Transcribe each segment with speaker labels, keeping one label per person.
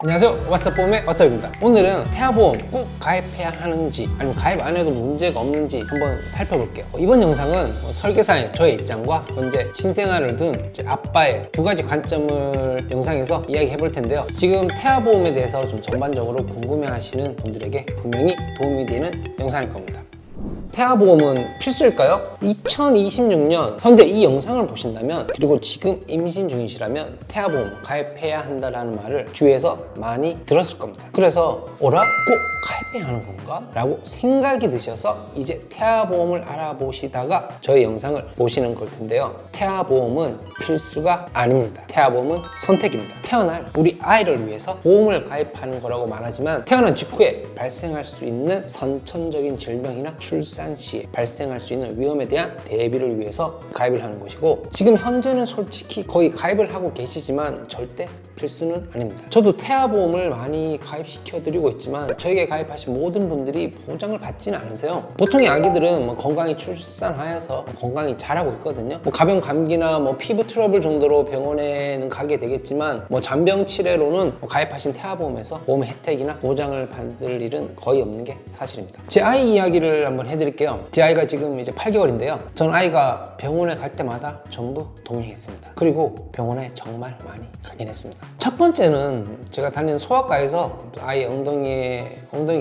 Speaker 1: 안녕하세요, 왓츠업보험의 왓츠업입니다. 오늘은 태아보험 꼭 가입해야 하는지 아니면 가입 안 해도 문제가 없는지 한번 살펴볼게요. 이번 영상은 설계사인 저의 입장과 현재 신생아를 둔 아빠의 두 가지 관점을 영상에서 이야기해 볼 텐데요. 지금 태아보험에 대해서 좀 전반적으로 궁금해 하시는 분들에게 분명히 도움이 되는 영상일 겁니다. 태아보험은 필수일까요? 2026년 현재 이 영상을 보신다면, 그리고 지금 임신 중이시라면 태아보험 가입해야 한다는 말을 주위에서 많이 들었을 겁니다. 그래서 꼭 가입해야 하는 건가? 라고 생각이 드셔서 이제 태아보험을 알아보시다가 저희 영상을 보시는 걸 텐데요. 태아보험은 필수가 아닙니다. 태아보험은 선택입니다. 태어날 우리 아이를 위해서 보험을 가입하는 거라고 말하지만, 태어난 직후에 발생할 수 있는 선천적인 질병이나 출산 시에 발생할 수 있는 위험에 대한 대비를 위해서 가입을 하는 것이고, 지금 현재는 솔직히 거의 가입을 하고 계시지만 절대 필수는 아닙니다. 저도 태아보험을 많이 가입시켜 드리고 있지만 저에게 가입하신 모든 분들이 보장을 받지는 않으세요. 보통의 아기들은 건강히 출산하여서 건강히 자라고 있거든요. 가벼운 감기나 피부 트러블 정도로 병원에는 가게 되겠지만, 잔병 치레로는 가입하신 태아보험에서 보험 혜택이나 보장을 받을 일은 거의 없는 게 사실입니다. 제 아이 이야기를 한번 해드릴게요. 제 아이가 지금 이제 8개월인데요. 전 아이가 병원에 갈 때마다 전부 동행했습니다. 그리고 병원에 정말 많이 가긴 했습니다. 첫 번째는 제가 다니는 소아과에서 아이 엉덩이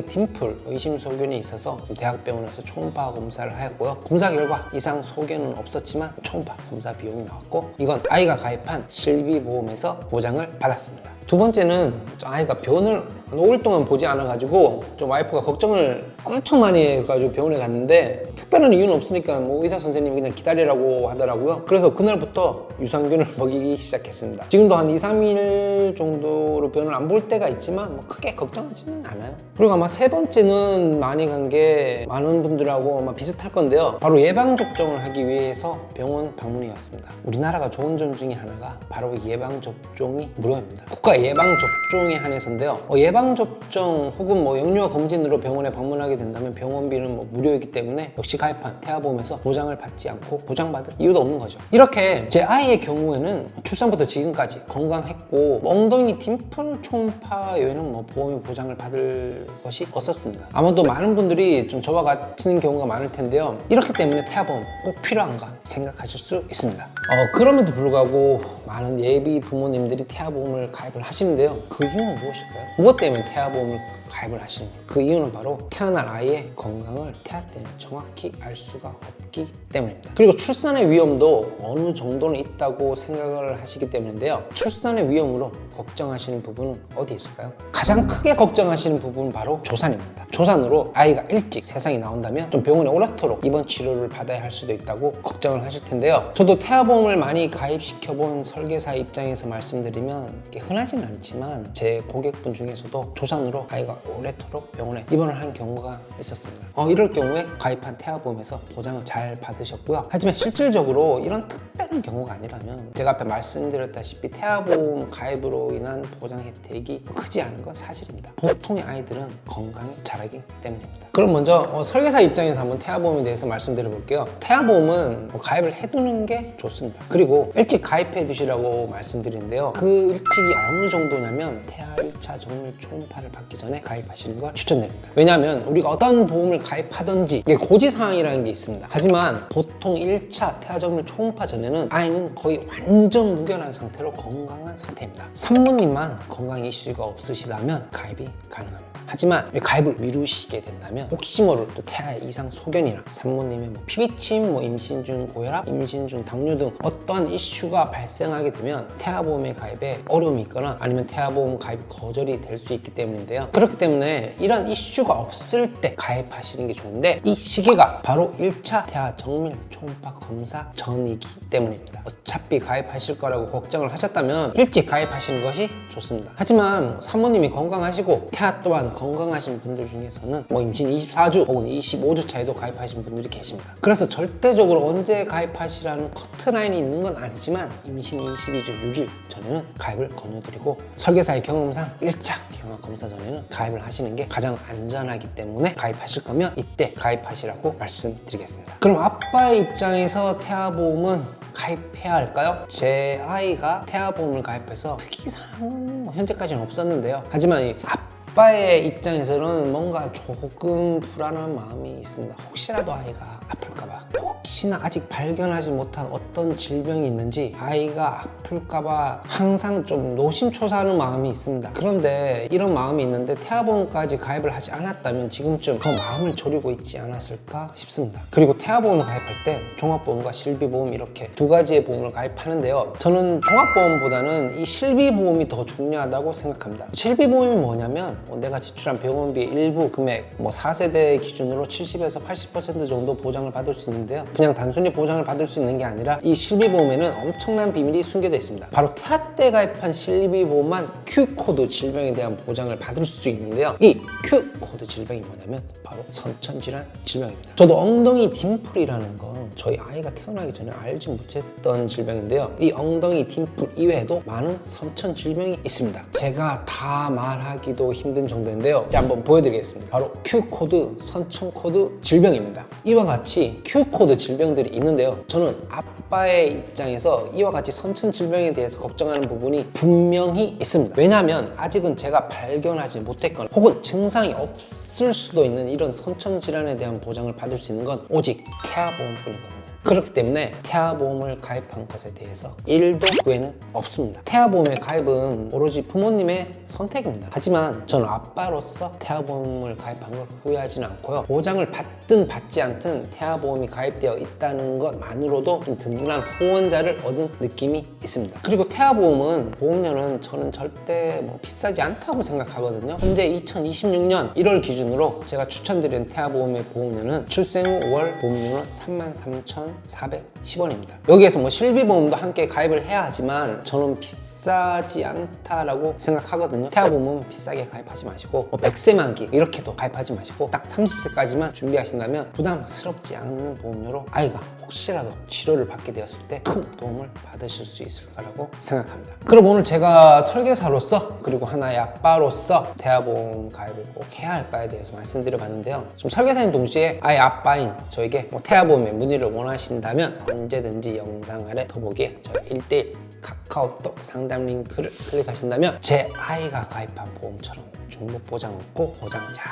Speaker 1: 딤플 의심소견이 있어서 대학병원에서 초음파 검사를 하였고요. 검사 결과 이상 소견은 없었지만 초음파 검사 비용이 나왔고, 이건 아이가 가입한 실비보험에서 보장을 받았습니다. 두 번째는 아이가 변을 5일 동안 보지 않아가지고 좀 와이프가 걱정을 엄청 많이 해가지고 병원에 갔는데, 특별한 이유는 없으니까 의사 선생님이 그냥 기다리라고 하더라고요. 그래서 그날부터 유산균을 먹이기 시작했습니다. 지금도 한 2, 3일 정도로 변을 안 볼 때가 있지만 크게 걱정하지는 않아요. 그리고 아마 세 번째는 많이 간 게 많은 분들하고 아마 비슷할 건데요. 바로 예방접종을 하기 위해서 병원 방문이었습니다. 우리나라가 좋은 점 중에 하나가 바로 예방접종이 무료입니다. 국가 예방접종에 한해서인데요. 예방접종 혹은 영유아 검진으로 병원에 방문하게 된다면 병원비는 무료이기 때문에 역시 가입한 태아보험에서 보장을 받지 않고 보장받을 이유도 없는 거죠. 이렇게 제 아이의 경우에는 출산부터 지금까지 건강했고, 엉덩이 딤플 초음파 외에는 보험의 보장을 받을 것이 없었습니다. 아마도 많은 분들이 좀 저와 같은 경우가 많을 텐데요. 이렇기 때문에 태아보험 꼭 필요한가 생각하실 수 있습니다. 그럼에도 불구하고 많은 예비 부모님들이 태아보험을 가입을 하시는데요. 그 이유는 무엇일까요? 무엇 때문에 태아보험을 가입을 하시는지. 그 이유는 바로 태어날 아이의 건강을 태아 때는 정확히 알 수가 없기 때문입니다. 그리고 출산의 위험도 어느 정도는 있다고 생각을 하시기 때문인데요. 출산의 위험으로 걱정하시는 부분은 어디 있을까요? 가장 크게 걱정하시는 부분은 바로 조산입니다. 조산으로 아이가 일찍 세상에 나온다면 좀 병원에 오래도록 입원 치료를 받아야 할 수도 있다고 걱정을 하실 텐데요. 저도 태아보험을 많이 가입시켜본 설계사 입장에서 말씀드리면, 이게 흔하지는 않지만 제 고객분 중에서도 조산으로 아이가 오래도록 병원에 입원을 한 경우가 있었습니다. 이럴 경우에 가입한 태아보험에서 보장을 잘 받으셨고요. 하지만 실질적으로 이런 특별한 경우가 아니라면, 제가 앞에 말씀드렸다시피 태아보험 가입으로 인한 보장 혜택이 크지 않은 건 사실입니다. 보통의 아이들은 건강히 자라기 때문입니다. 그럼 먼저 설계사 입장에서 한번 태아보험에 대해서 말씀드려 볼게요. 태아보험은 가입을 해두는 게 좋습니다. 그리고 일찍 가입해 두시라고 말씀드리는데요. 그 일찍이 어느 정도냐면 태아 1차 정밀 초음파를 받기 전에 가입하시는 걸 추천드립니다. 왜냐하면 우리가 어떤 보험을 가입하든지 이게 고지사항이라는 게 있습니다. 하지만 보통 1차 태아 정밀 초음파 전에는 아이는 거의 완전 무결한 상태로 건강한 상태입니다. 산모님만 건강 이슈가 없으시다면 가입이 가능합니다. 하지만 가입을 미루시게 된다면 혹시 모를 또 태아 이상 소견이나 산모님의 피비침, 임신 중 고혈압, 임신 중 당뇨 등 어떠한 이슈가 발생하게 되면 태아보험의 가입에 어려움이 있거나 아니면 태아보험 가입 거절이 될 수 있기 때문인데요. 그렇기 때문에 이런 이슈가 없을 때 가입하시는 게 좋은데, 이 시기가 바로 1차 태아 정밀 초음파 검사 전이기 때문입니다. 어차피 가입하실 거라고 걱정을 하셨다면 일찍 가입하시는 것이 좋습니다. 하지만 산모님이 건강하시고 태아 또한 건강하신 분들 중에서는 뭐 임신 24주 혹은 25주 차에도 가입하신 분들이 계십니다. 그래서 절대적으로 언제 가입하시라는 커트라인이 있는 건 아니지만 임신 22주 6일 전에는 가입을 권유드리고 설계사의 경험상 1차 경화 검사 전에는 가입을 하시는 게 가장 안전하기 때문에 가입하실 거면 이때 가입하시라고 말씀드리겠습니다. 그럼 아빠의 입장에서 태아보험은 가입해야 할까요? 제 아이가 태아보험을 가입해서 특이사항은 현재까지는 없었는데요. 하지만 이 아빠의 입장에서는 뭔가 조금 불안한 마음이 있습니다. 혹시라도 아이가 아플까봐, 혹시나 아직 발견하지 못한 어떤 질병이 있는지 아이가 아플까봐 항상 좀 노심초사하는 마음이 있습니다. 그런데 이런 마음이 있는데 태아보험까지 가입을 하지 않았다면 지금쯤 그 마음을 졸이고 있지 않았을까 싶습니다. 그리고 태아보험을 가입할 때 종합보험과 실비보험 이렇게 두 가지의 보험을 가입하는데요. 저는 종합보험보다는 이 실비보험이 더 중요하다고 생각합니다. 실비보험이 뭐냐면 내가 지출한 병원비 일부 금액 4세대 기준으로 70에서 80% 정도 보장을 받을 수 있는데요. 그냥 단순히 보장을 받을 수 있는 게 아니라 이 실비보험에는 엄청난 비밀이 숨겨져 있습니다. 바로 태아 때 가입한 실비보험만 Q코드 질병에 대한 보장을 받을 수 있는데요. 이 Q코드 질병이 뭐냐면 바로 선천질환 질병입니다. 저도 엉덩이 딤플이라는 건 저희 아이가 태어나기 전에 알지 못했던 질병인데요. 이 엉덩이 딤플 이외에도 많은 선천 질병이 있습니다. 제가 다 말하기도 힘든 정도인데요. 이제 한번 보여드리겠습니다. 바로 Q코드 선천코드 질병입니다. 이와 같이 Q코드 질병들이 있는데요. 저는 아빠의 입장에서 이와 같이 선천 질병에 대해서 걱정하는 부분이 분명히 있습니다. 왜냐하면 아직은 제가 발견하지 못했거나 혹은 증상이 없을 수도 있는 이런 선천 질환에 대한 보장을 받을 수 있는 건 오직 태아보험뿐이거든요. 그렇기 때문에 태아보험을 가입한 것에 대해서 1도 후회는 없습니다. 태아보험의 가입은 오로지 부모님의 선택입니다. 하지만 저는 아빠로서 태아보험을 가입한 걸 후회하지는 않고요. 보장을 받든 받지 않든 태아보험이 가입되어 있다는 것만으로도 좀 든든한 후원자를 얻은 느낌이 있습니다. 그리고 태아보험은 보험료는 저는 절대 비싸지 않다고 생각하거든요. 현재 2026년 1월 기준으로 제가 추천드리는 태아보험의 보험료는 출생 후 월 보험료는 33,410원입니다. 여기에서 실비보험도 함께 가입을 해야 하지만 저는 비싸지 않다라고 생각하거든요. 태아보험은 비싸게 가입하지 마시고 100세 만기 이렇게도 가입하지 마시고 딱 30세까지만 준비하신다면 부담스럽지 않은 보험료로 아이가 혹시라도 치료를 받게 되었을 때 큰 도움을 받으실 수 있을 거라고 생각합니다. 그럼 오늘 제가 설계사로서 그리고 하나의 아빠로서 태아보험 가입을 꼭 해야 할까에 대해서 말씀드려봤는데요. 좀 설계사인 동시에 아이 아빠인 저에게 태아보험에 문의를 원하신다면 언제든지 영상 아래 더보기에 저희 1:1 카카오톡 상담 링크를 클릭하신다면 제 아이가 가입한 보험처럼 중복 보장 없고 보장 잘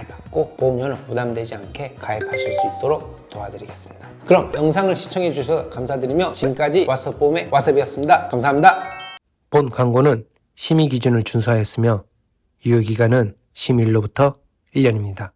Speaker 1: 받고 보험료는 부담되지 않게 가입하실 수 있도록 도와드리겠습니다. 그럼 영상을 시청해 주셔서 감사드리며 지금까지 왓썹보험의 왓썹이었습니다. 감사합니다.
Speaker 2: 본 광고는 심의 기준을 준수하였으며 유효기간은 심의일로부터 1년입니다.